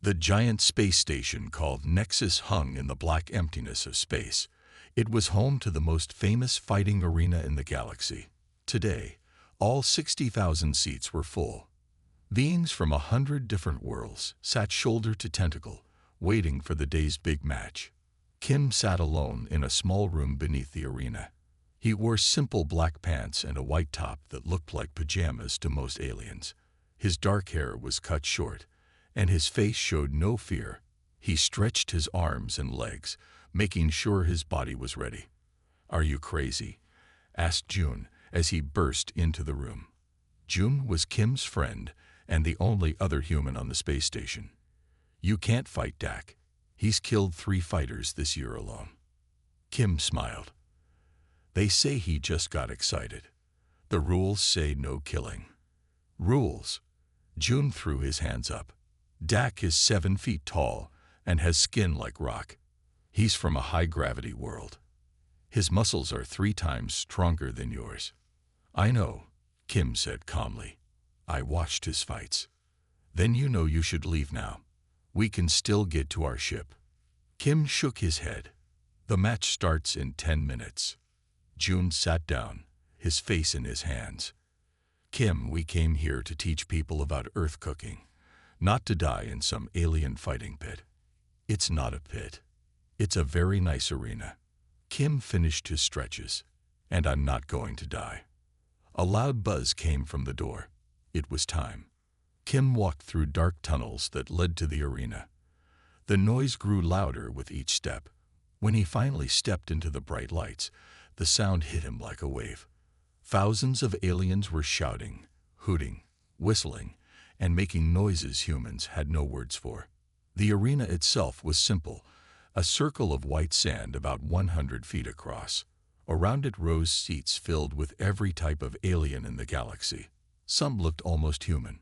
The giant space station called Nexus hung in the black emptiness of space. It was home to the most famous fighting arena in the galaxy. Today, all 60,000 seats were full. Beings from 100 different worlds sat shoulder to tentacle, waiting for the day's big match. Kim sat alone in a small room beneath the arena. He wore simple black pants and a white top that looked like pajamas to most aliens. His dark hair was cut short, and his face showed no fear. He stretched his arms and legs, making sure his body was ready. "Are you crazy?" asked June as he burst into the room. June was Kim's friend and the only other human on the space station. "You can't fight Dak. He's killed 3 fighters this year alone." Kim smiled. "They say he just got excited. The rules say no killing." "Rules?" June threw his hands up. "Dak is 7 feet tall and has skin like rock. He's from a high-gravity world. His muscles are 3 times stronger than yours." "I know," Kim said calmly. "I watched his fights." "Then you know you should leave now. We can still get to our ship." Kim shook his head. "The match starts in 10 minutes. June sat down, his face in his hands. "Kim, we came here to teach people about Earth cooking, not to die in some alien fighting pit." "It's not a pit. It's a very nice arena." Kim finished his stretches. "And I'm not going to die." A loud buzz came from the door. It was time. Kim walked through dark tunnels that led to the arena. The noise grew louder with each step. When he finally stepped into the bright lights, the sound hit him like a wave. Thousands of aliens were shouting, hooting, whistling, and making noises humans had no words for. The arena itself was simple, a circle of white sand about 100 feet across. Around it rose seats filled with every type of alien in the galaxy. Some looked almost human.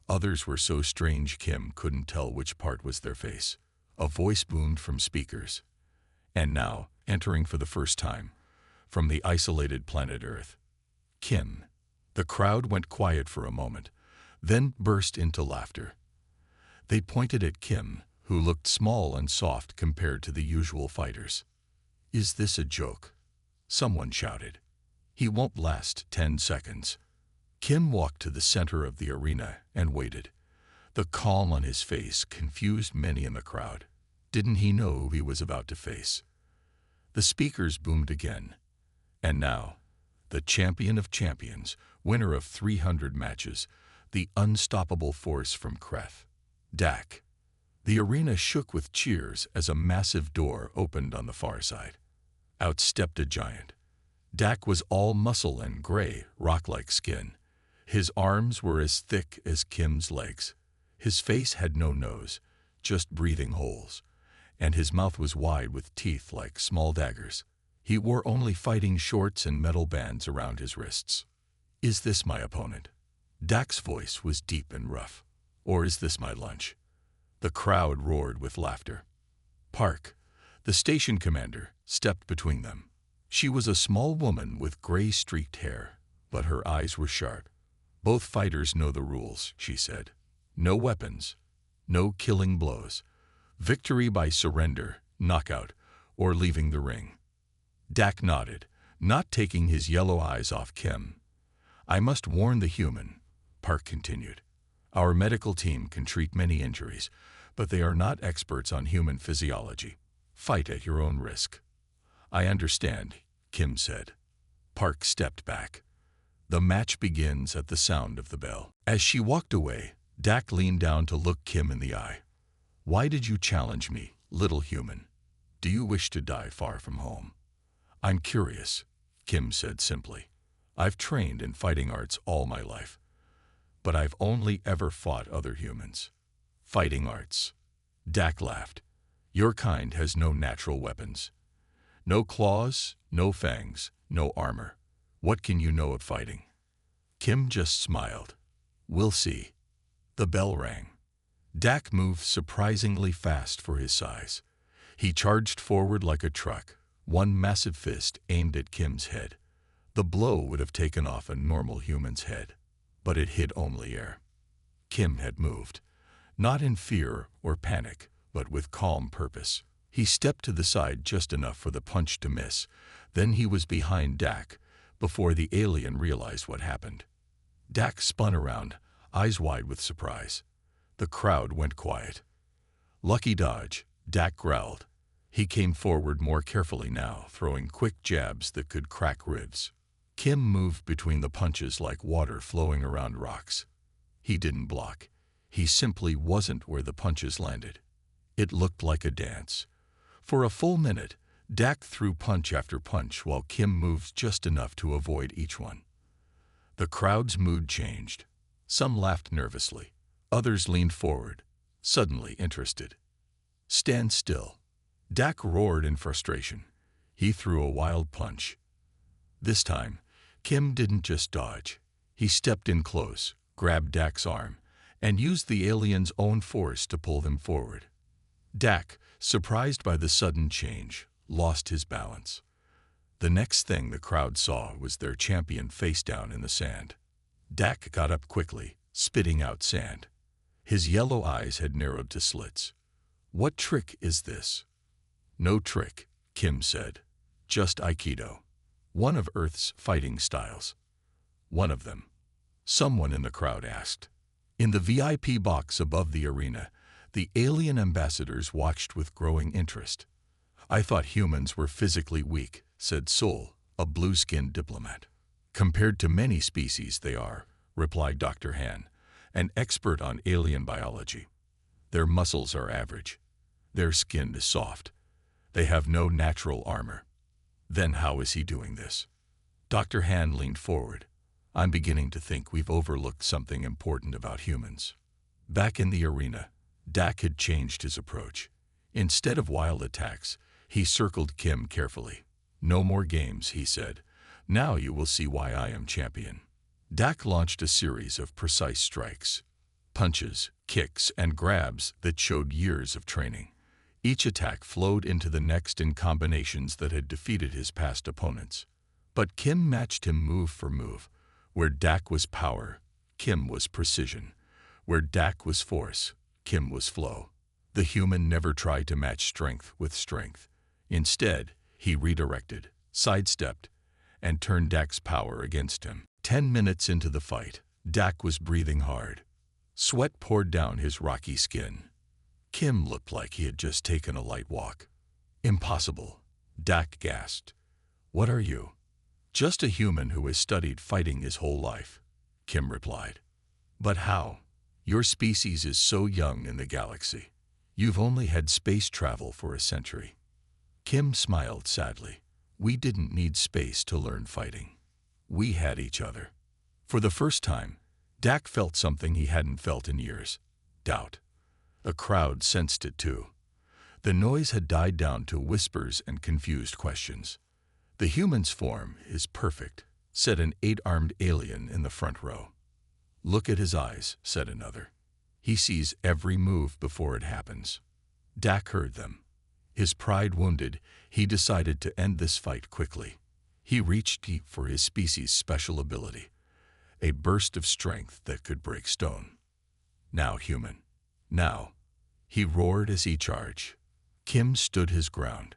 Others were so strange Kim couldn't tell which part was their face. A voice boomed from speakers. "And now, entering for the first time, from the isolated planet Earth, Kim." The crowd went quiet for a moment, then burst into laughter. They pointed at Kim, who looked small and soft compared to the usual fighters. "Is this a joke?" someone shouted. "He won't last 10 seconds." Kim walked to the center of the arena and waited. The calm on his face confused many in the crowd. Didn't he know who he was about to face? The speakers boomed again. "And now, the champion of champions, winner of 300 matches, the unstoppable force from Kreth, Dak." The arena shook with cheers as a massive door opened on the far side. Out stepped a giant. Dak was all muscle and gray, rock-like skin. His arms were as thick as Kim's legs. His face had no nose, just breathing holes, and his mouth was wide with teeth like small daggers. He wore only fighting shorts and metal bands around his wrists. "Is this my opponent?" Dak's voice was deep and rough. "Or is this my lunch?" The crowd roared with laughter. Park, the station commander, stepped between them. She was a small woman with gray streaked hair, but her eyes were sharp. "Both fighters know the rules," she said. "No weapons, no killing blows. Victory by surrender, knockout, or leaving the ring." Dak nodded, not taking his yellow eyes off Kim. "I must warn the human," Park continued. "Our medical team can treat many injuries, but they are not experts on human physiology. Fight at your own risk." "I understand," Kim said. Park stepped back. "The match begins at the sound of the bell." As she walked away, Dak leaned down to look Kim in the eye. "Why did you challenge me, little human? Do you wish to die far from home?" "I'm curious," Kim said simply. "I've trained in fighting arts all my life, but I've only ever fought other humans." "Fighting arts?" Dak laughed. "Your kind has no natural weapons. No claws, no fangs, no armor. What can you know of fighting?" Kim just smiled. "We'll see." The bell rang. Dak moved surprisingly fast for his size. He charged forward like a truck, one massive fist aimed at Kim's head. The blow would have taken off a normal human's head, but it hit only air. Kim had moved. not in fear or panic, but with calm purpose. He stepped to the side just enough for the punch to miss. Then he was behind Dak, before the alien realized what happened. Dak spun around, eyes wide with surprise. The crowd went quiet. "Lucky dodge," Dak growled. He came forward more carefully now, throwing quick jabs that could crack ribs. Kim moved between the punches like water flowing around rocks. He didn't block. He simply wasn't where the punches landed. It looked like a dance. For a full minute, Dak threw punch after punch while Kim moved just enough to avoid each one. The crowd's mood changed. Some laughed nervously. Others leaned forward, suddenly interested. "Stand still." Dak roared in frustration. He threw a wild punch. This time, Kim didn't just dodge. He stepped in close, grabbed Dak's arm, and used the alien's own force to pull them forward. Dak, surprised by the sudden change, lost his balance. The next thing the crowd saw was their champion face down in the sand. Dak got up quickly, spitting out sand. His yellow eyes had narrowed to slits. "What trick is this?" "No trick," Kim said. "Just Aikido. One of Earth's fighting styles." "One of them?" someone in the crowd asked. In the VIP box above the arena, the alien ambassadors watched with growing interest. "I thought humans were physically weak," said Sol, a blue-skinned diplomat. "Compared to many species they are," replied Dr. Han, an expert on alien biology. "Their muscles are average. Their skin is soft. They have no natural armor." "Then how is he doing this?" Dr. Han leaned forward. "I'm beginning to think we've overlooked something important about humans." Back in the arena, Dak had changed his approach. Instead of wild attacks, he circled Kim carefully. "No more games," he said. "Now you will see why I am champion." Dak launched a series of precise strikes, punches, kicks, and grabs that showed years of training. Each attack flowed into the next in combinations that had defeated his past opponents. But Kim matched him move for move. Where Dak was power, Kim was precision. Where Dak was force, Kim was flow. The human never tried to match strength with strength. Instead, he redirected, sidestepped, and turned Dak's power against him. 10 minutes into the fight, Dak was breathing hard. Sweat poured down his rocky skin. Kim looked like he had just taken a light walk. "Impossible," Dak gasped. "What are you?" "Just a human who has studied fighting his whole life," Kim replied. "But how? Your species is so young in the galaxy. You've only had space travel for a century." Kim smiled sadly. "We didn't need space to learn fighting. We had each other." For the first time, Dak felt something he hadn't felt in years: doubt. A crowd sensed it too. The noise had died down to whispers and confused questions. "The human's form is perfect," said an 8-armed alien in the front row. "Look at his eyes," said another. "He sees every move before it happens." Dak heard them. His pride wounded, he decided to end this fight quickly. He reached deep for his species' special ability, a burst of strength that could break stone. "Now, human. Now," he roared as he charged. Kim stood his ground.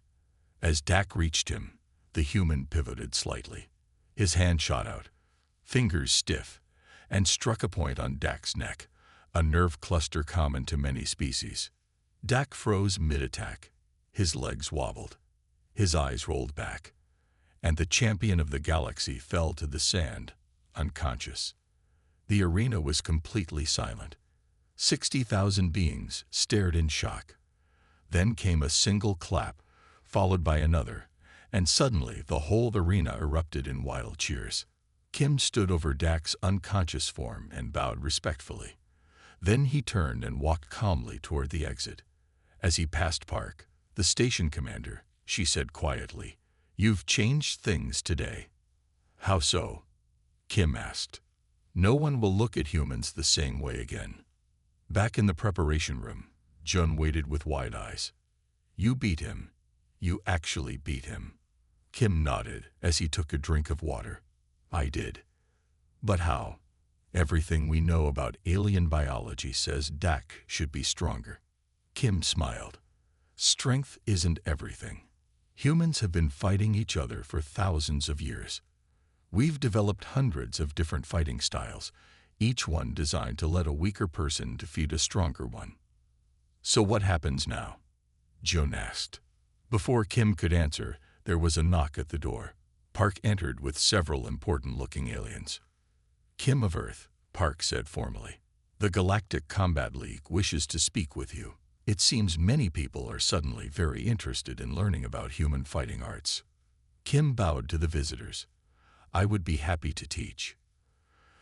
As Dak reached him, the human pivoted slightly. His hand shot out, fingers stiff, and struck a point on Dak's neck, a nerve cluster common to many species. Dak froze mid-attack. His legs wobbled. His eyes rolled back. And the champion of the galaxy fell to the sand, unconscious. The arena was completely silent. 60,000 beings stared in shock. Then came a single clap, followed by another, and suddenly the whole arena erupted in wild cheers. Kim stood over Dak's unconscious form and bowed respectfully. Then he turned and walked calmly toward the exit. As he passed Park, the station commander, she said quietly, "You've changed things today." "How so?" Kim asked. "No one will look at humans the same way again." Back in the preparation room, Jun waited with wide eyes. "You beat him. You actually beat him." Kim nodded as he took a drink of water. "I did." "But how?" Everything we know about alien biology says Dak should be stronger. Kim smiled. Strength isn't everything. Humans have been fighting each other for thousands of years. We've developed hundreds of different fighting styles, each one designed to let a weaker person defeat a stronger one. So what happens now? Joan asked. Before Kim could answer, there was a knock at the door. Park entered with several important-looking aliens. Kim of Earth, Park said formally. The Galactic Combat League wishes to speak with you. It seems many people are suddenly very interested in learning about human fighting arts. Kim bowed to the visitors. I would be happy to teach.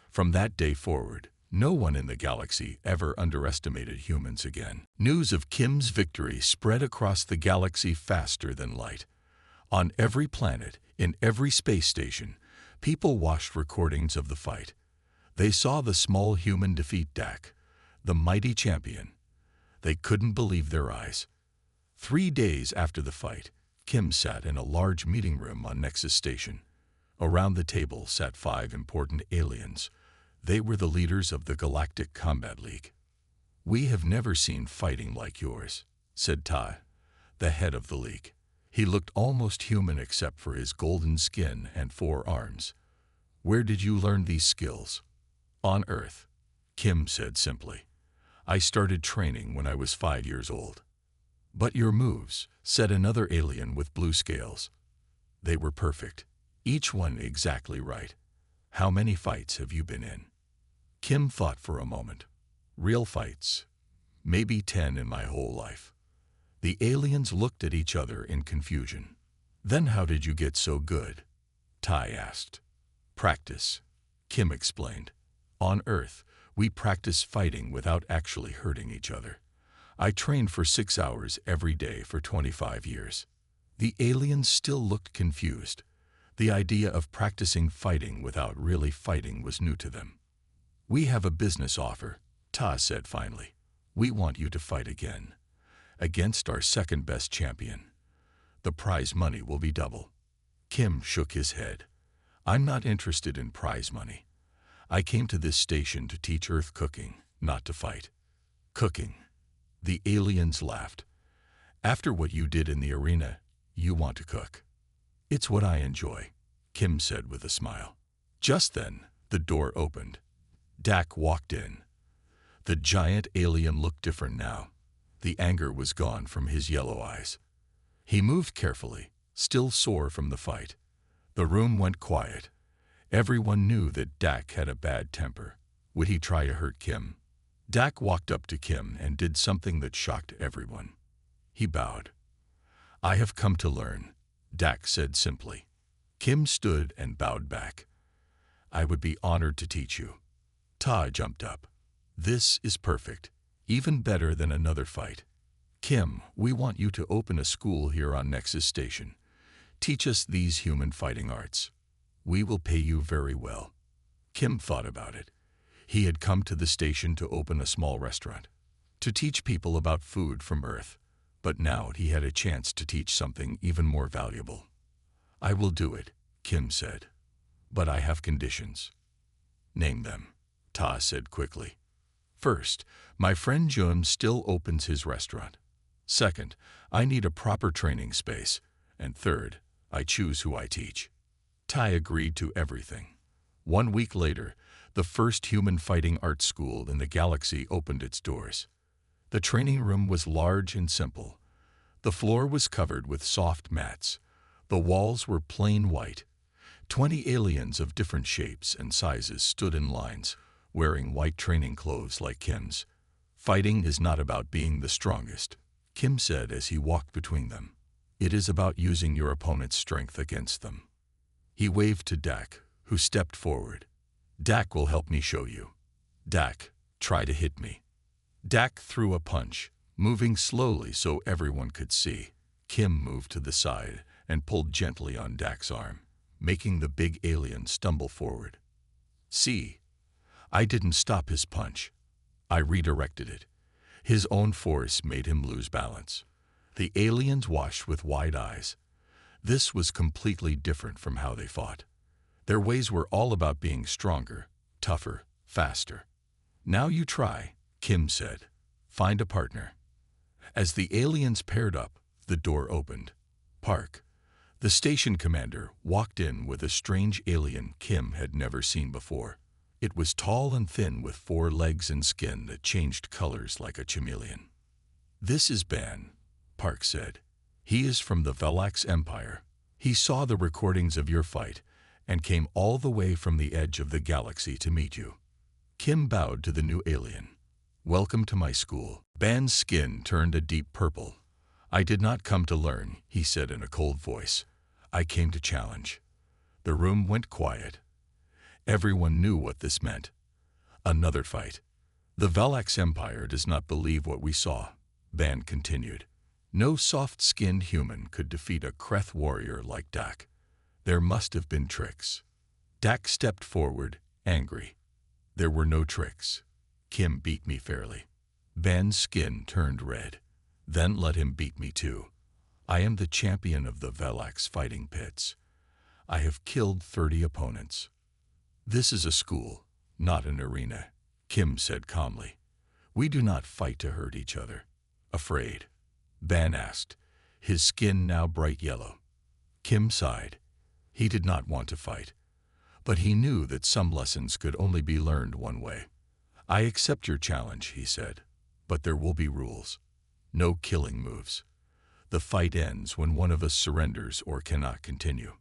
From that day forward, no one in the galaxy ever underestimated humans again. News of Kim's victory spread across the galaxy faster than light. On every planet, in every space station, people watched recordings of the fight. They saw the small human defeat Dak, the mighty champion. They couldn't believe their eyes. 3 days after the fight, Kim sat in a large meeting room on Nexus Station. Around the table sat 5 important aliens. They were the leaders of the Galactic Combat League. We have never seen fighting like yours, said Tai, the head of the league. He looked almost human except for his golden skin and 4 arms. Where did you learn these skills? On Earth, Kim said simply. I started training when I was 5 years old. But your moves, said another alien with blue scales. They were perfect, each one exactly right. How many fights have you been in? Kim thought for a moment. Real fights, maybe 10 in my whole life. The aliens looked at each other in confusion. Then how did you get so good? Tai asked. Practice, Kim explained. On Earth, we practice fighting without actually hurting each other. I trained for 6 hours every day for 25 years. The aliens still looked confused. The idea of practicing fighting without really fighting was new to them. We have a business offer, Ta said finally. We want you to fight again. Against our second-best champion. The prize money will be double. Kim shook his head. I'm not interested in prize money. I came to this station to teach Earth cooking, not to fight. Cooking. The aliens laughed. After what you did in the arena, you want to cook. It's what I enjoy, Kim said with a smile. Just then, the door opened. Dak walked in. The giant alien looked different now. The anger was gone from his yellow eyes. He moved carefully, still sore from the fight. The room went quiet. Everyone knew that Dak had a bad temper. Would he try to hurt Kim? Dak walked up to Kim and did something that shocked everyone. He bowed. I have come to learn, Dak said simply. Kim stood and bowed back. I would be honored to teach you. Ta jumped up. This is perfect, even better than another fight. Kim, we want you to open a school here on Nexus Station. Teach us these human fighting arts. We will pay you very well. Kim thought about it. He had come to the station to open a small restaurant, to teach people about food from Earth, but now he had a chance to teach something even more valuable. I will do it, Kim said, but I have conditions. Name them, Ta said quickly. First, my friend Jun still opens his restaurant. Second, I need a proper training space. And third, I choose who I teach. Tai agreed to everything. 1 week later, the first human fighting arts school in the galaxy opened its doors. The training room was large and simple. The floor was covered with soft mats. The walls were plain white. 20 aliens of different shapes and sizes stood in lines, wearing white training clothes like Kim's. Fighting is not about being the strongest, Kim said as he walked between them. It is about using your opponent's strength against them. He waved to Dak, who stepped forward. Dak will help me show you. Dak, try to hit me. Dak threw a punch, moving slowly so everyone could see. Kim moved to the side and pulled gently on Dak's arm, making the big alien stumble forward. See, I didn't stop his punch. I redirected it. His own force made him lose balance. The aliens watched with wide eyes. This was completely different from how they fought. Their ways were all about being stronger, tougher, faster. Now you try, Kim said. Find a partner. As the aliens paired up, the door opened. Park, the station commander, walked in with a strange alien Kim had never seen before. It was tall and thin with 4 legs and skin that changed colors like a chameleon. This is Ban, Park said. He is from the Velax Empire. He saw the recordings of your fight and came all the way from the edge of the galaxy to meet you. Kim bowed to the new alien. Welcome to my school. Ban's skin turned a deep purple. I did not come to learn, he said in a cold voice. I came to challenge. The room went quiet. Everyone knew what this meant. Another fight. The Velax Empire does not believe what we saw, Ban continued. No soft-skinned human could defeat a Kreth warrior like Dak. There must have been tricks. Dak stepped forward, angry. There were no tricks. Kim beat me fairly. Ban's skin turned red. Then let him beat me too. I am the champion of the Velax fighting pits. I have killed 30 opponents. This is a school, not an arena, Kim said calmly. We do not fight to hurt each other. Afraid? Ban asked, his skin now bright yellow. Kim sighed. He did not want to fight, but he knew that some lessons could only be learned one way. I accept your challenge, he said, but there will be rules. No killing moves. The fight ends when one of us surrenders or cannot continue.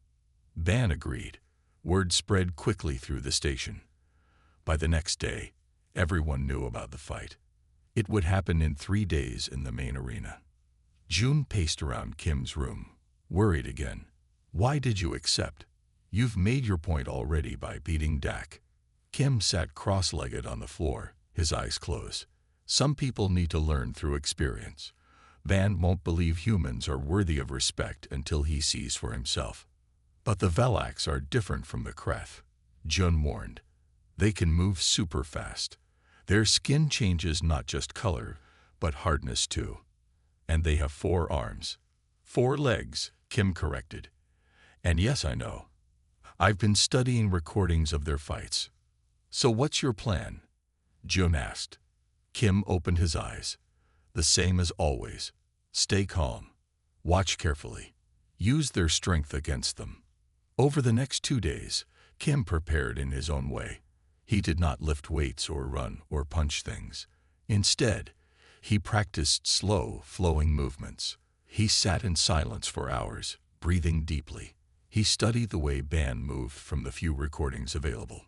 Ban agreed. Word spread quickly through the station. By the next day, everyone knew about the fight. It would happen in 3 days in the main arena. June paced around Kim's room, worried again. Why did you accept? You've made your point already by beating Dak. Kim sat cross-legged on the floor, his eyes closed. Some people need to learn through experience. Ban won't believe humans are worthy of respect until he sees for himself. But the Velax are different from the Kreth, Jun warned. They can move super fast. Their skin changes not just color, but hardness too. And they have 4 arms. 4 legs, Kim corrected. And yes, I know. I've been studying recordings of their fights. So what's your plan? Jun asked. Kim opened his eyes. The same as always. Stay calm. Watch carefully. Use their strength against them. Over the next 2 days, Kim prepared in his own way. He did not lift weights or run or punch things. Instead, he practiced slow, flowing movements. He sat in silence for hours, breathing deeply. He studied the way Ban moved from the few recordings available.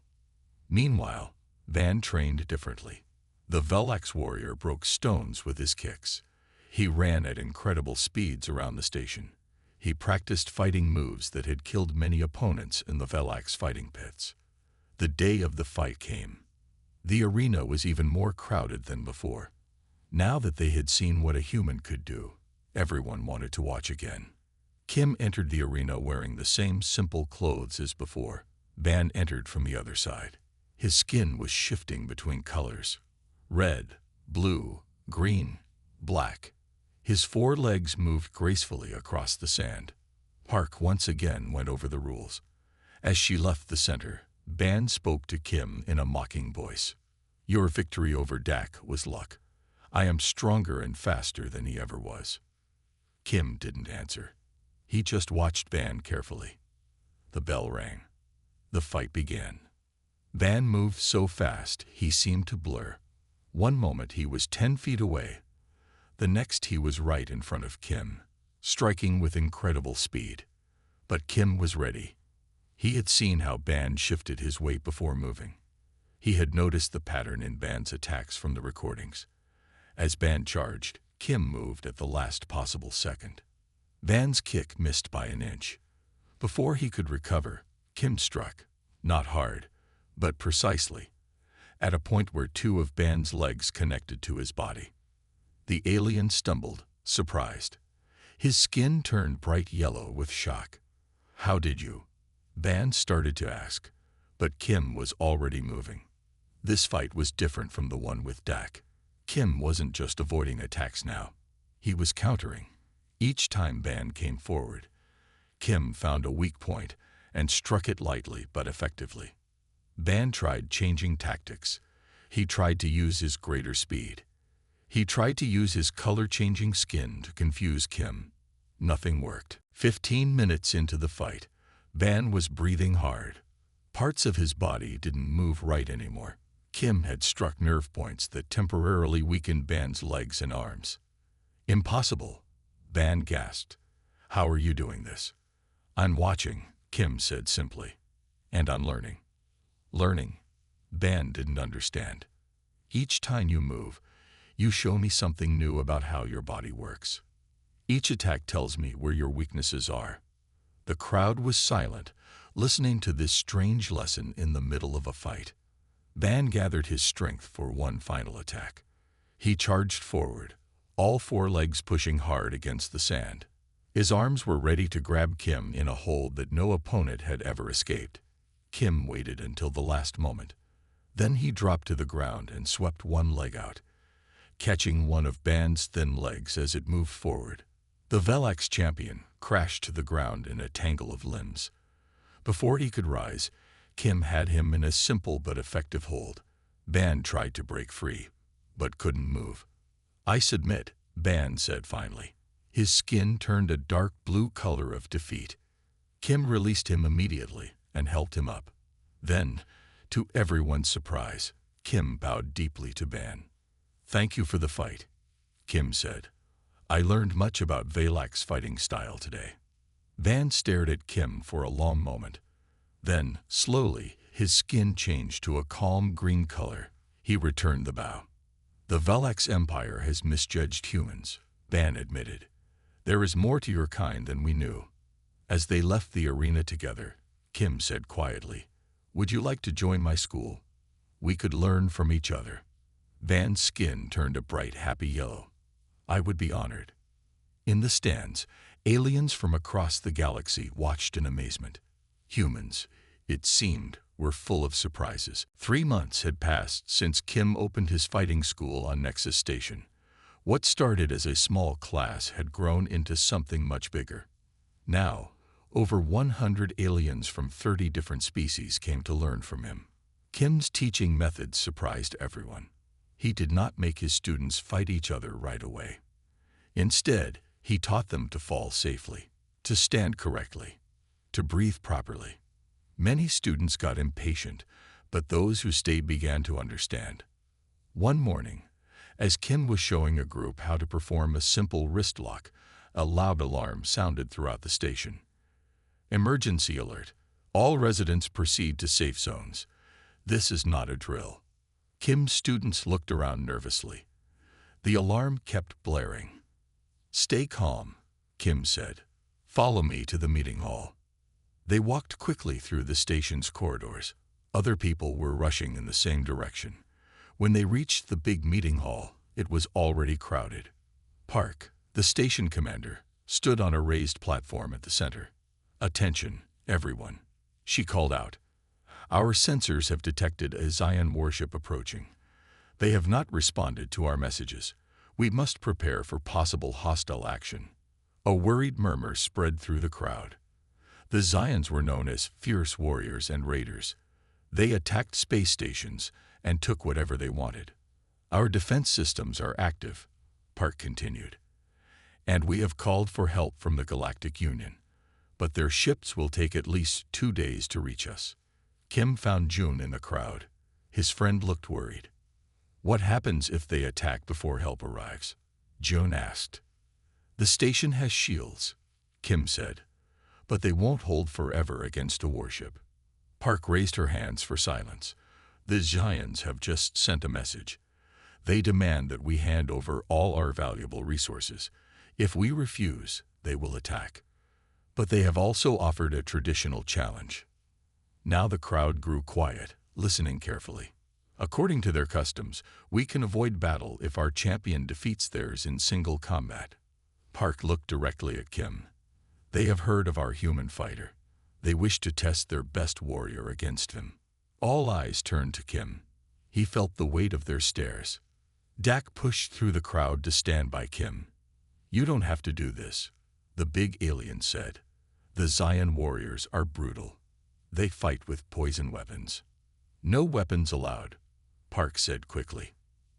Meanwhile, Ban trained differently. The Velax warrior broke stones with his kicks. He ran at incredible speeds around the station. He practiced fighting moves that had killed many opponents in the Velax fighting pits. The day of the fight came. The arena was even more crowded than before. Now that they had seen what a human could do, everyone wanted to watch again. Kim entered the arena wearing the same simple clothes as before. Ban entered from the other side. His skin was shifting between colors. Red, blue, green, black. His 4 legs moved gracefully across the sand. Park once again went over the rules. As she left the center, Ban spoke to Kim in a mocking voice. Your victory over Dak was luck. I am stronger and faster than he ever was. Kim didn't answer. He just watched Ban carefully. The bell rang. The fight began. Ban moved so fast he seemed to blur. One moment he was 10 feet away. The next he was right in front of Kim, striking with incredible speed. But Kim was ready. He had seen how Ban shifted his weight before moving. He had noticed the pattern in Ban's attacks from the recordings. As Ban charged, Kim moved at the last possible second. Ban's kick missed by an inch. Before he could recover, Kim struck, not hard, but precisely, at a point where 2 of Ban's legs connected to his body. The alien stumbled, surprised. His skin turned bright yellow with shock. How did you? Ban started to ask, but Kim was already moving. This fight was different from the one with Dak. Kim wasn't just avoiding attacks now. He was countering. Each time Ban came forward, Kim found a weak point and struck it lightly but effectively. Ban tried changing tactics. He tried to use his greater speed. He tried to use his color-changing skin to confuse Kim. Nothing worked. 15 minutes into the fight, Ban was breathing hard. Parts of his body didn't move right anymore. Kim had struck nerve points that temporarily weakened Ban's legs and arms. "Impossible," Ban gasped. "How are you doing this?" "I'm watching," Kim said simply. "And I'm learning." "Learning?" Ban didn't understand. "Each time you move, you show me something new about how your body works. Each attack tells me where your weaknesses are." The crowd was silent, listening to this strange lesson in the middle of a fight. Ban gathered his strength for one final attack. He charged forward, all four legs pushing hard against the sand. His arms were ready to grab Kim in a hold that no opponent had ever escaped. Kim waited until the last moment. Then he dropped to the ground and swept one leg out, catching one of Ban's thin legs as it moved forward. The Velax champion crashed to the ground in a tangle of limbs. Before he could rise, Kim had him in a simple but effective hold. Ban tried to break free, but couldn't move. "I submit," Ban said finally. His skin turned a dark blue color of defeat. Kim released him immediately and helped him up. Then, to everyone's surprise, Kim bowed deeply to Ban. "Thank you for the fight," Kim said. "I learned much about Velak's fighting style today." Ban stared at Kim for a long moment. Then, slowly, his skin changed to a calm green color. He returned the bow. "The Velax Empire has misjudged humans," Ban admitted. "There is more to your kind than we knew." As they left the arena together, Kim said quietly, "Would you like to join my school? We could learn from each other." Ban's skin turned a bright, happy yellow. "I would be honored." In the stands, aliens from across the galaxy watched in amazement. Humans, it seemed, were full of surprises. 3 months had passed since Kim opened his fighting school on Nexus Station. What started as a small class had grown into something much bigger. Now, over 100 aliens from 30 different species came to learn from him. Kim's teaching methods surprised everyone. He did not make his students fight each other right away. Instead, he taught them to fall safely, to stand correctly, to breathe properly. Many students got impatient, but those who stayed began to understand. One morning, as Kim was showing a group how to perform a simple wrist lock, a loud alarm sounded throughout the station. "Emergency alert. All residents proceed to safe zones. This is not a drill." Kim's students looked around nervously. The alarm kept blaring. "Stay calm," Kim said. "Follow me to the meeting hall." They walked quickly through the station's corridors. Other people were rushing in the same direction. When they reached the big meeting hall, it was already crowded. Park, the station commander, stood on a raised platform at the center. "Attention, everyone," she called out. "Our sensors have detected a Zion warship approaching. They have not responded to our messages. We must prepare for possible hostile action." A worried murmur spread through the crowd. The Zions were known as fierce warriors and raiders. They attacked space stations and took whatever they wanted. "Our defense systems are active," Park continued, "and we have called for help from the Galactic Union. But their ships will take at least 2 days to reach us." Kim found June in the crowd. His friend looked worried. "What happens if they attack before help arrives?" June asked. "The station has shields," Kim said, "but they won't hold forever against a warship." Park raised her hands for silence. "The Zions have just sent a message. They demand that we hand over all our valuable resources. If we refuse, they will attack. But they have also offered a traditional challenge." Now the crowd grew quiet, listening carefully. "According to their customs, we can avoid battle if our champion defeats theirs in single combat." Park looked directly at Kim. "They have heard of our human fighter. They wish to test their best warrior against him." All eyes turned to Kim. He felt the weight of their stares. Dak pushed through the crowd to stand by Kim. "You don't have to do this," the big alien said. "The Zion warriors are brutal. They fight with poison weapons." No weapons allowed, Park said quickly.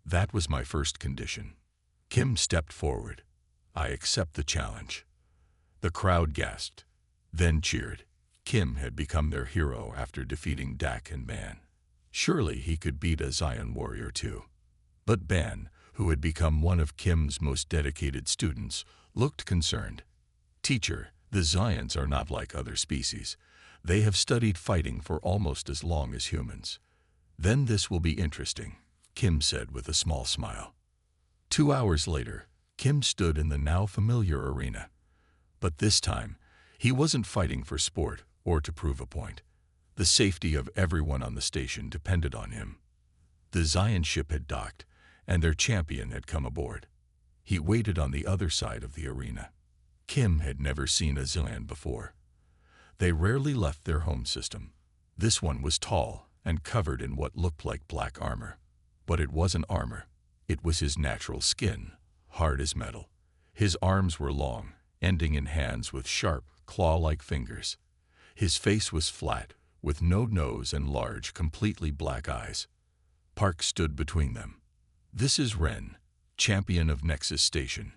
That was my first condition. Kim stepped forward. I accept the challenge. The crowd gasped, then cheered. Kim had become their hero after defeating Dak and Ban. Surely he could beat a Zion warrior too. But Ban, who had become one of Kim's most dedicated students, looked concerned. Teacher, the Zions are not like other species. They have studied fighting for almost as long as humans. Then this will be interesting, Kim said with a small smile. 2 hours later, Kim stood in the now familiar arena. But this time, he wasn't fighting for sport or to prove a point. The safety of everyone on the station depended on him. The Zion ship had docked, and their champion had come aboard. He waited on the other side of the arena. Kim had never seen a Zion before. They rarely left their home system. This one was tall and covered in what looked like black armor. But it wasn't armor. It was his natural skin, hard as metal. His arms were long, ending in hands with sharp, claw-like fingers. His face was flat, with no nose and large, completely black eyes. Park stood between them. This is Ren, champion of Nexus Station,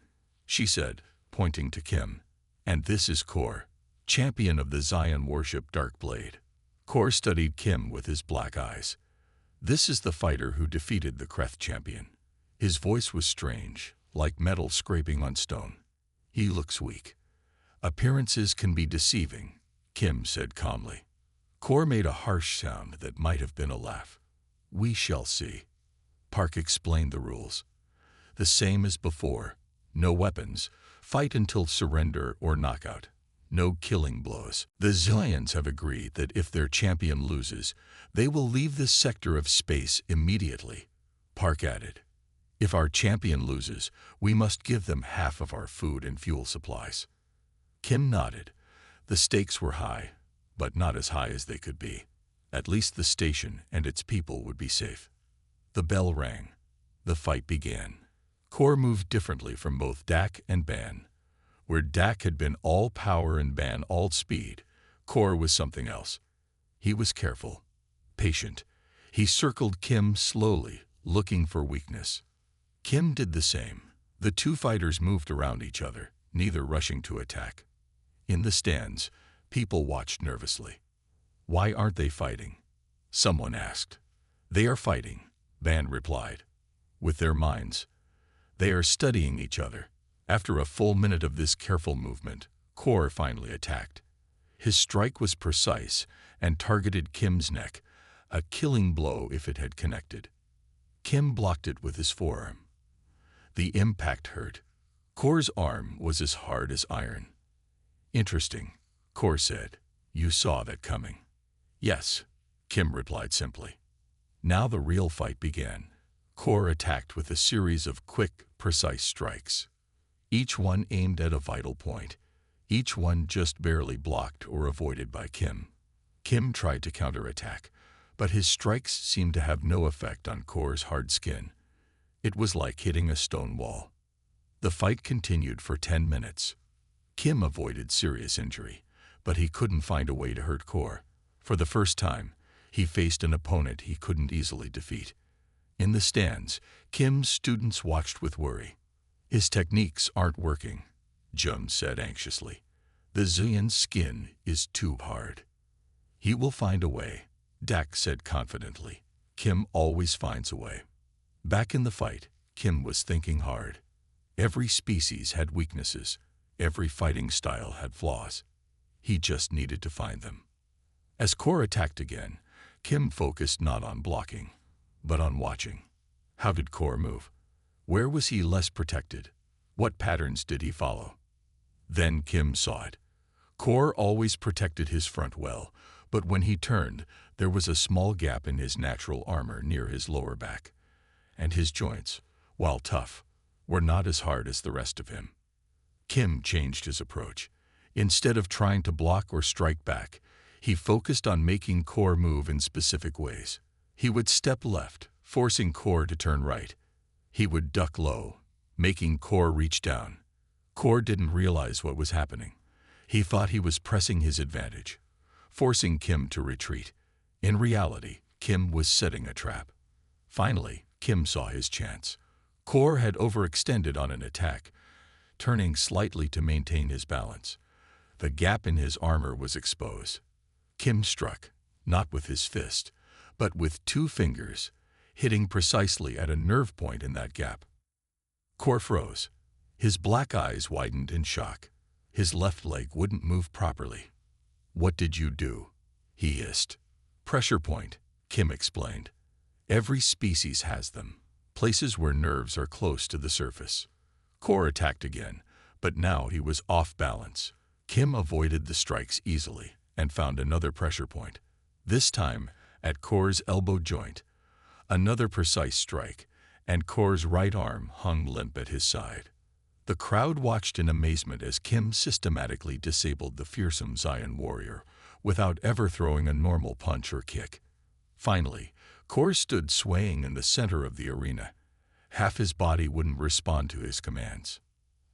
she said, pointing to Kim. And this is Kor, champion of the Zion warship Darkblade. Kor studied Kim with his black eyes. This is the fighter who defeated the Kreth champion. His voice was strange, like metal scraping on stone. He looks weak. Appearances can be deceiving, Kim said calmly. Kor made a harsh sound that might have been a laugh. We shall see. Park explained the rules. The same as before. No weapons. Fight until surrender or knockout. No killing blows. The Zions have agreed that if their champion loses, they will leave this sector of space immediately. Park added, if our champion loses, we must give them half of our food and fuel supplies. Kim nodded. The stakes were high, but not as high as they could be. At least the station and its people would be safe. The bell rang. The fight began. Kor moved differently from both Dak and Ban. Where Dak had been all power and Ban all speed, Kor was something else. He was careful, patient. He circled Kim slowly, looking for weakness. Kim did the same. The two fighters moved around each other, neither rushing to attack. In the stands, people watched nervously. Why aren't they fighting? Someone asked. They are fighting, Ban replied. With their minds. They are studying each other. After a full minute of this careful movement, Kor finally attacked. His strike was precise and targeted Kim's neck, a killing blow if it had connected. Kim blocked it with his forearm. The impact hurt. Kor's arm was as hard as iron. Interesting, Kor said. You saw that coming. Yes, Kim replied simply. Now the real fight began. Kor attacked with a series of quick, precise strikes. Each one aimed at a vital point. Each one just barely blocked or avoided by Kim. Kim tried to counterattack, but his strikes seemed to have no effect on Kor's hard skin. It was like hitting a stone wall. The fight continued for 10 minutes. Kim avoided serious injury, but he couldn't find a way to hurt Kor. For the first time, he faced an opponent he couldn't easily defeat. In the stands, Kim's students watched with worry. His techniques aren't working, Jun said anxiously. The Zion's skin is too hard. He will find a way, Dak said confidently. Kim always finds a way. Back in the fight, Kim was thinking hard. Every species had weaknesses. Every fighting style had flaws. He just needed to find them. As Kor attacked again, Kim focused not on blocking, but on watching. How did Kor move? Where was he less protected? What patterns did he follow? Then Kim saw it. Kor always protected his front well, but when he turned, there was a small gap in his natural armor near his lower back. And his joints, while tough, were not as hard as the rest of him. Kim changed his approach. Instead of trying to block or strike back, he focused on making Kor move in specific ways. He would step left, forcing Kor to turn right. He would duck low, making Kor reach down. Kor didn't realize what was happening. He thought he was pressing his advantage, forcing Kim to retreat. In reality, Kim was setting a trap. Finally, Kim saw his chance. Kor had overextended on an attack, turning slightly to maintain his balance. The gap in his armor was exposed. Kim struck, not with his fist, but with 2 fingers, hitting precisely at a nerve point in that gap. Kor froze. His black eyes widened in shock. His left leg wouldn't move properly. "What did you do?" he hissed. "Pressure point," Kim explained. "Every species has them, places where nerves are close to the surface." Kor attacked again, but now he was off balance. Kim avoided the strikes easily and found another pressure point, this time at Kor's elbow joint. Another precise strike, and Kor's right arm hung limp at his side. The crowd watched in amazement as Kim systematically disabled the fearsome Zion warrior without ever throwing a normal punch or kick. Finally, Kor stood swaying in the center of the arena. Half his body wouldn't respond to his commands.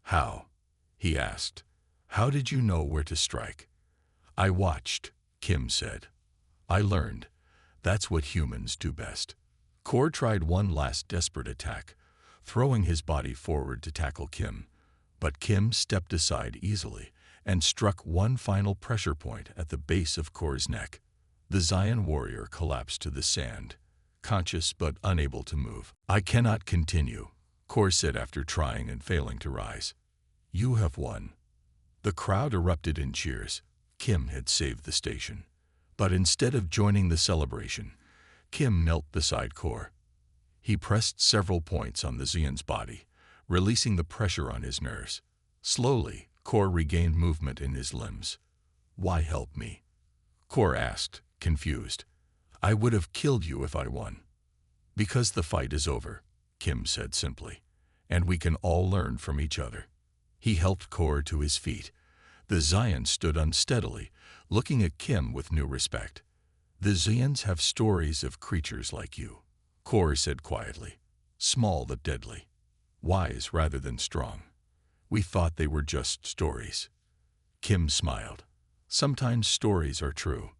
"How?" he asked. "How did you know where to strike?" "I watched," Kim said. "I learned. That's what humans do best." Kor tried one last desperate attack, throwing his body forward to tackle Kim. But Kim stepped aside easily and struck one final pressure point at the base of Kor's neck. The Zion warrior collapsed to the sand, conscious but unable to move. "I cannot continue," Kor said after trying and failing to rise. "You have won." The crowd erupted in cheers. Kim had saved the station. But instead of joining the celebration, Kim knelt beside Kor. He pressed several points on the Zion's body, releasing the pressure on his nerves. Slowly, Kor regained movement in his limbs. "Why help me?" Kor asked, confused. "I would have killed you if I won." "Because the fight is over," Kim said simply, "and we can all learn from each other." He helped Kor to his feet. The Zion stood unsteadily, looking at Kim with new respect. "The Zions have stories of creatures like you," Kor said quietly. "Small but deadly. Wise rather than strong. We thought they were just stories." Kim smiled. "Sometimes stories are true."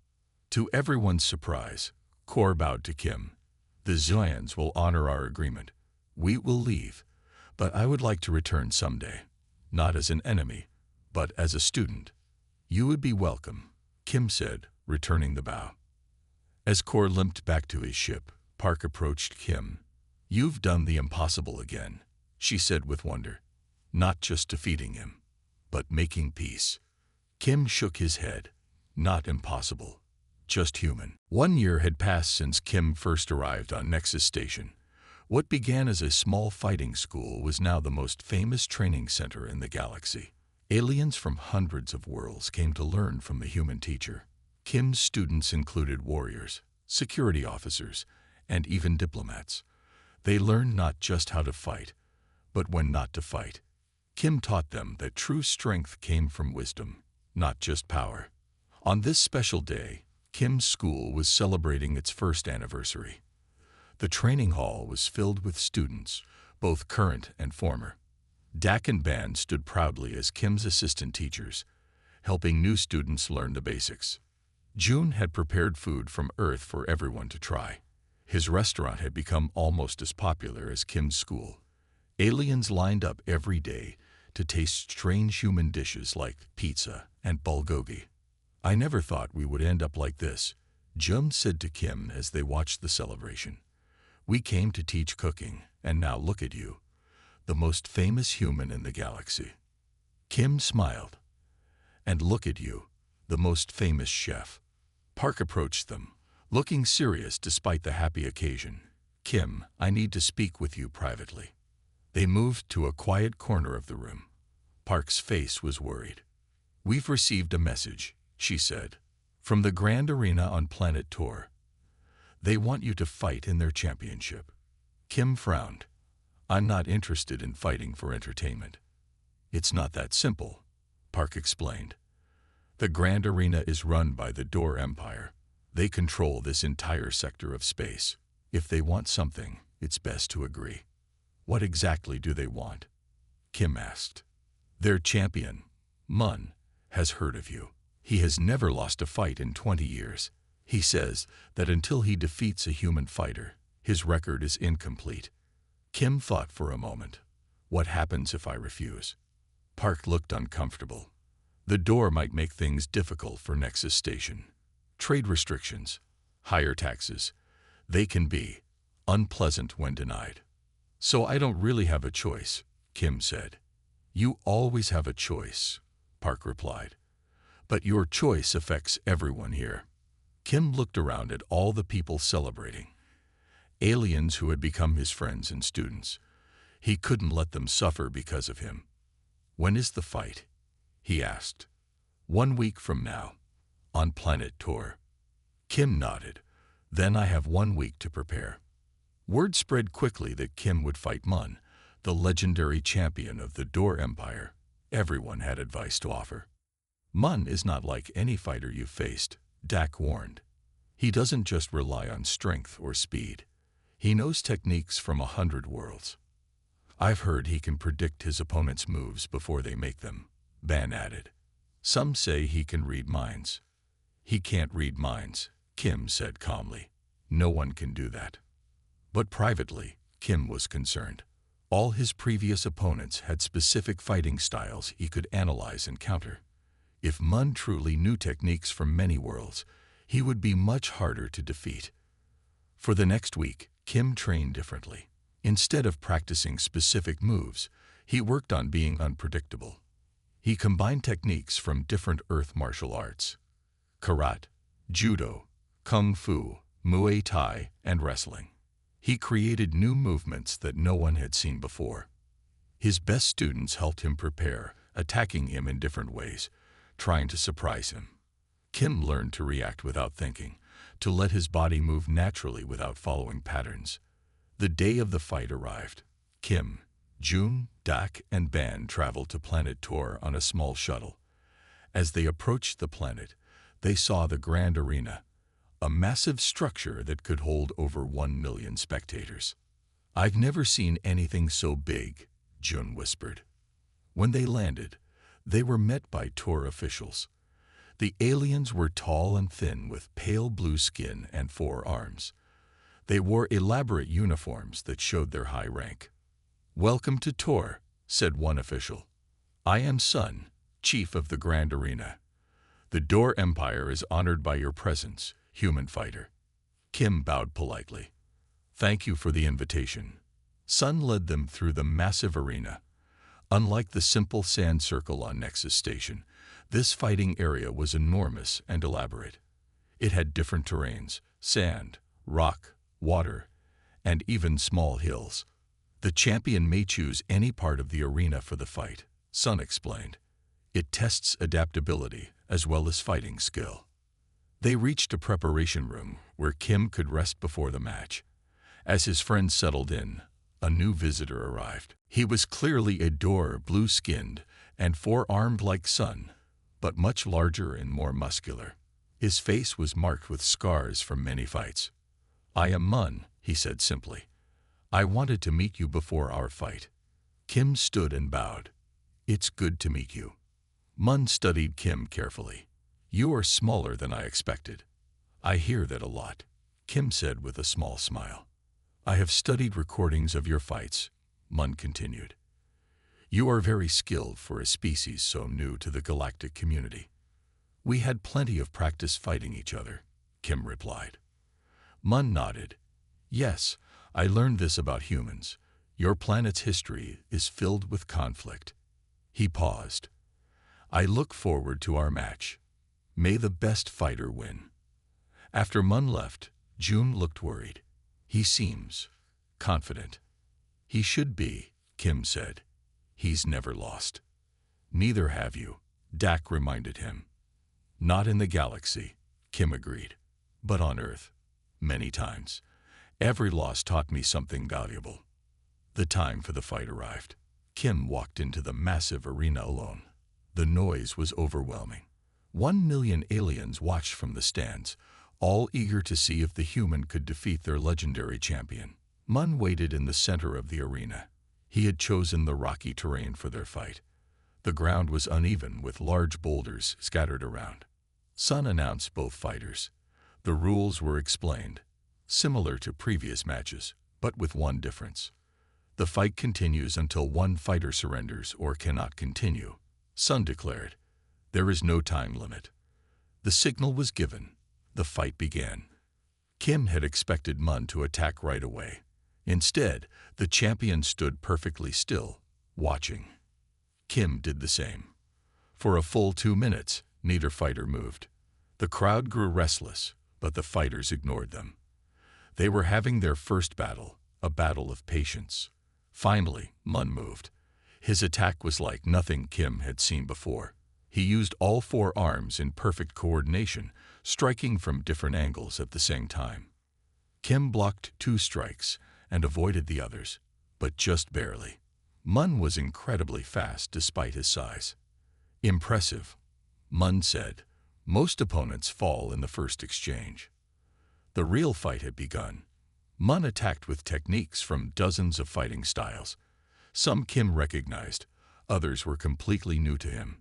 To everyone's surprise, Kor bowed to Kim. "The Zions will honor our agreement. We will leave, but I would like to return someday. Not as an enemy, but as a student." "You would be welcome," Kim said, returning the bow. As Kor limped back to his ship, Park approached Kim. "You've done the impossible again," she said with wonder. "Not just defeating him, but making peace." Kim shook his head. "Not impossible, just human." 1 year had passed since Kim first arrived on Nexus Station. What began as a small fighting school was now the most famous training center in the galaxy. Aliens from hundreds of worlds came to learn from the human teacher. Kim's students included warriors, security officers, and even diplomats. They learned not just how to fight, but when not to fight. Kim taught them that true strength came from wisdom, not just power. On this special day, Kim's school was celebrating its first anniversary. The training hall was filled with students, both current and former. Dak and Ban stood proudly as Kim's assistant teachers, helping new students learn the basics. June had prepared food from Earth for everyone to try. His restaurant had become almost as popular as Kim's school. Aliens lined up every day to taste strange human dishes like pizza and bulgogi. "I never thought we would end up like this," Jum said to Kim as they watched the celebration. "We came to teach cooking, and now look at you, the most famous human in the galaxy." Kim smiled. "And look at you, the most famous chef." Park approached them, looking serious despite the happy occasion. "Kim, I need to speak with you privately." They moved to a quiet corner of the room. Park's face was worried. "We've received a message," she said, "from the Grand Arena on Planet Tor. They want you to fight in their championship." Kim frowned. "I'm not interested in fighting for entertainment." "It's not that simple," Park explained. "The Grand Arena is run by the Door Empire. They control this entire sector of space. If they want something, it's best to agree." "What exactly do they want?" Kim asked. "Their champion, Mun, has heard of you. He has never lost a fight in 20 years. He says that until he defeats a human fighter, his record is incomplete. Kim thought for a moment. What happens if I refuse? Park looked uncomfortable. The door might make things difficult for Nexus Station. Trade restrictions, higher taxes, they can be unpleasant when denied. So I don't really have a choice, Kim said. You always have a choice, Park replied. But your choice affects everyone here. Kim looked around at all the people celebrating. Aliens who had become his friends and students. He couldn't let them suffer because of him. When is the fight? He asked. 1 week from now, on Planet Tor. Kim nodded. Then I have 1 week to prepare. Word spread quickly that Kim would fight Mun, the legendary champion of the Dor Empire. Everyone had advice to offer. Mun is not like any fighter you've faced, Dak warned. He doesn't just rely on strength or speed. He knows techniques from 100 worlds. I've heard he can predict his opponent's moves before they make them, Ban added. Some say he can read minds. He can't read minds, Kim said calmly. No one can do that. But privately, Kim was concerned. All his previous opponents had specific fighting styles he could analyze and counter. If Mun truly knew techniques from many worlds, he would be much harder to defeat. For the next week, Kim trained differently. Instead of practicing specific moves, he worked on being unpredictable. He combined techniques from different earth martial arts: karate, judo, kung fu, muay thai, and wrestling. He created new movements that no one had seen before. His best students helped him prepare, attacking him in different ways, trying to surprise him. Kim learned to react without thinking, to let his body move naturally without following patterns. The day of the fight arrived. Kim, June, Dak, and Ban traveled to Planet Tor on a small shuttle. As they approached the planet, they saw the Grand Arena, a massive structure that could hold over 1 million spectators. I've never seen anything so big, June whispered. When they landed, they were met by Tor officials. The aliens were tall and thin with pale blue skin and 4 arms. They wore elaborate uniforms that showed their high rank. Welcome to Tor, said one official. I am Sun, chief of the Grand Arena. The Dor Empire is honored by your presence, human fighter. Kim bowed politely. Thank you for the invitation. Sun led them through the massive arena. Unlike the simple sand circle on Nexus Station, this fighting area was enormous and elaborate. It had different terrains: sand, rock, water, and even small hills. The champion may choose any part of the arena for the fight, Sun explained. It tests adaptability as well as fighting skill. They reached a preparation room where Kim could rest before the match. As his friends settled in, a new visitor arrived. He was clearly a Dor, blue-skinned and 4-armed like Sun, but much larger and more muscular. His face was marked with scars from many fights. I am Mun, he said simply. I wanted to meet you before our fight. Kim stood and bowed. It's good to meet you. Mun studied Kim carefully. You are smaller than I expected. I hear that a lot, Kim said with a small smile. I have studied recordings of your fights, Mun continued. You are very skilled for a species so new to the galactic community. We had plenty of practice fighting each other, Kim replied. Mun nodded. Yes, I learned this about humans. Your planet's history is filled with conflict. He paused. I look forward to our match. May the best fighter win. After Mun left, June looked worried. He seems confident. He should be, Kim said. He's never lost. Neither have you, Dak reminded him. Not in the galaxy, Kim agreed, but on Earth, many times. Every loss taught me something valuable. The time for the fight arrived. Kim walked into the massive arena alone. The noise was overwhelming. 1 million aliens watched from the stands, all eager to see if the human could defeat their legendary champion. Mun waited in the center of the arena. He had chosen the rocky terrain for their fight. The ground was uneven with large boulders scattered around. Sun announced both fighters. The rules were explained, similar to previous matches, but with one difference. The fight continues until one fighter surrenders or cannot continue, Sun declared. There is no time limit. The signal was given. The fight began. Kim had expected Mun to attack right away. Instead, the champion stood perfectly still, watching. Kim did the same. For a full 2 minutes, neither fighter moved. The crowd grew restless, but the fighters ignored them. They were having their first battle, a battle of patience. Finally, Mun moved. His attack was like nothing Kim had seen before. He used all 4 arms in perfect coordination, striking from different angles at the same time. Kim blocked 2 strikes and avoided the others, but just barely. Mun was incredibly fast despite his size. Impressive, Mun said. Most opponents fall in the first exchange. The real fight had begun. Mun attacked with techniques from dozens of fighting styles. Some Kim recognized, others were completely new to him.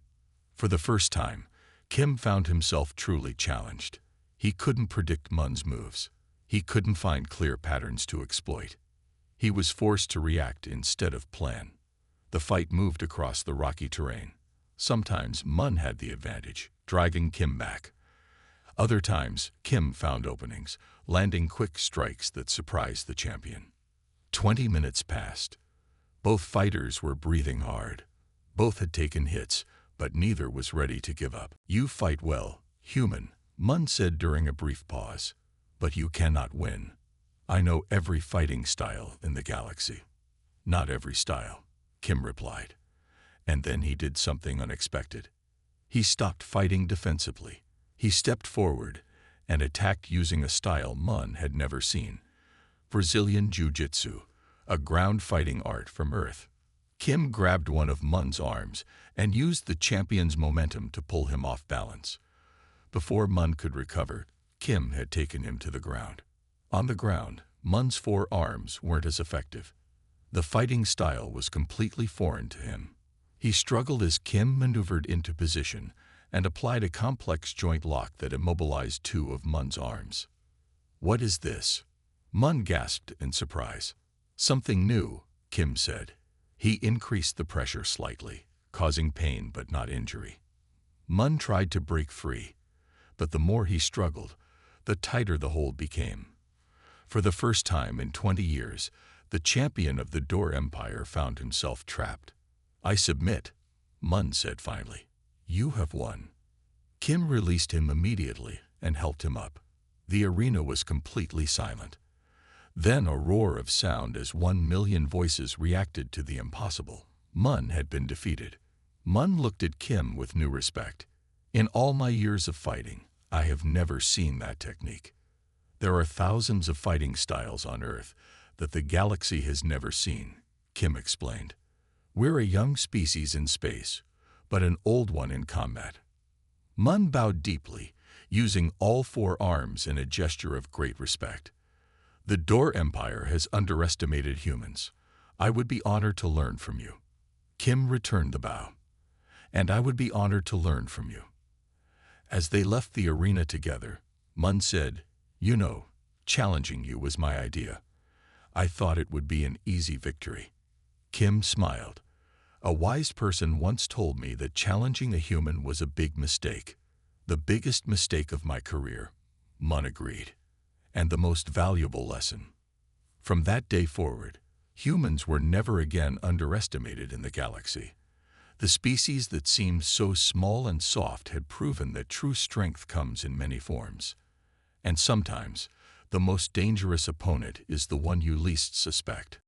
For the first time, Kim found himself truly challenged. He couldn't predict Mun's moves. He couldn't find clear patterns to exploit. He was forced to react instead of plan. The fight moved across the rocky terrain. Sometimes Mun had the advantage, dragging Kim back. Other times, Kim found openings, landing quick strikes that surprised the champion. 20 minutes passed. Both fighters were breathing hard. Both had taken hits, but neither was ready to give up. You fight well, human, Mun said during a brief pause. But you cannot win. I know every fighting style in the galaxy. Not every style, Kim replied. And then he did something unexpected. He stopped fighting defensively. He stepped forward and attacked using a style Mun had never seen. Brazilian Jiu-Jitsu, a ground fighting art from Earth. Kim grabbed one of Mun's arms and used the champion's momentum to pull him off balance. Before Mun could recover, Kim had taken him to the ground. On the ground, Mun's 4 arms weren't as effective. The fighting style was completely foreign to him. He struggled as Kim maneuvered into position and applied a complex joint lock that immobilized 2 of Mun's arms. What is this? Mun gasped in surprise. Something new, Kim said. He increased the pressure slightly, causing pain but not injury. Mun tried to break free, but the more he struggled, the tighter the hold became. For the first time in 20 years, the champion of the Door Empire found himself trapped. I submit, Mun said finally. You have won. Kim released him immediately and helped him up. The arena was completely silent. Then a roar of sound as 1 million voices reacted to the impossible. Mun had been defeated. Mun looked at Kim with new respect. In all my years of fighting, I have never seen that technique. There are thousands of fighting styles on Earth that the galaxy has never seen, Kim explained. We're a young species in space, but an old one in combat. Mun bowed deeply, using all 4 arms in a gesture of great respect. The Door Empire has underestimated humans. I would be honored to learn from you. Kim returned the bow. And I would be honored to learn from you. As they left the arena together, Mun said, You know, challenging you was my idea. I thought it would be an easy victory. Kim smiled. A wise person once told me that challenging a human was a big mistake. The biggest mistake of my career, Mun agreed. And the most valuable lesson. From that day forward, humans were never again underestimated in the galaxy. The species that seemed so small and soft had proven that true strength comes in many forms. And sometimes, the most dangerous opponent is the one you least suspect.